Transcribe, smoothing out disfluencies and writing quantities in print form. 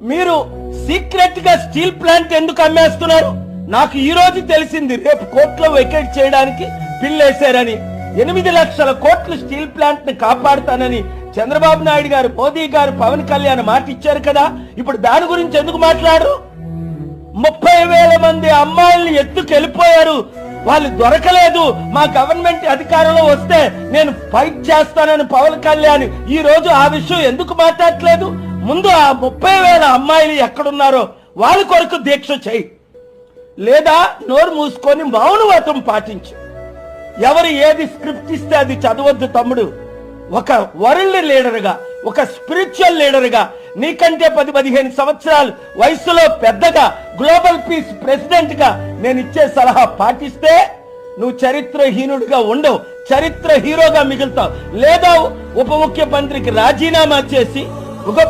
మీరు సీక్రెట్ గా steel plant ఎందుకు అమ్మేస్తున్నారు? నాకు ఈ రోజు తెలిసింది, రేపు కోర్టులో వెకేట్ చేయడానికి బిల్ వేశారని. 8 లక్షల కోట్లు స్టీల్ ప్లాంట్ ని కాపాడుతానని చంద్రబాబు నాయుడు గారు, మోదీ గారు, పవన్ కళ్యాణ్ మాట ఇచ్చారు కదా. ఇప్పుడు దాని గురించి ఎందుకు మాట్లాడరు? 30,000 మంది అమ్మాయిల్ని ఎత్తుకెళ్ళిపోయారు, వాళ్ళు దొరకలేదు. మా గవర్నమెంట్ అధికారంలో వస్తే నేను ఫైట్ చేస్తానని పవన్ కళ్యాణ్ ఈ రోజు ఆ విషయం ఎందుకు మాట్లాడట్లేదు? ముందు ఆ 30,000 అమ్మాయిలు ఎక్కడున్నారో వాళ్ళ కొరకు దీక్ష చేయి, లేదా నోరు మూసుకొని మౌనవ్రతం పాటించు. ఎవరు ఏది స్క్రిప్ట్ ఇస్తే అది చదవద్దు తమ్ముడు. ఒక వరల్డ్ లీడర్ గా, ఒక స్పిరిచువల్ లీడర్ గా, నీకంటే 10-15 సంవత్సరాలు వయసులో పెద్దగా, గ్లోబల్ పీస్ ప్రెసిడెంట్ గా నేను ఇచ్చే సలహా పాటిస్తే నువ్వు చరిత్రహీనుడిగా ఉండవు, చరిత్ర హీరోగా మిగులుతావు. లేదా ఉప ముఖ్యమంత్రికి రాజీనామా చేసి ఒక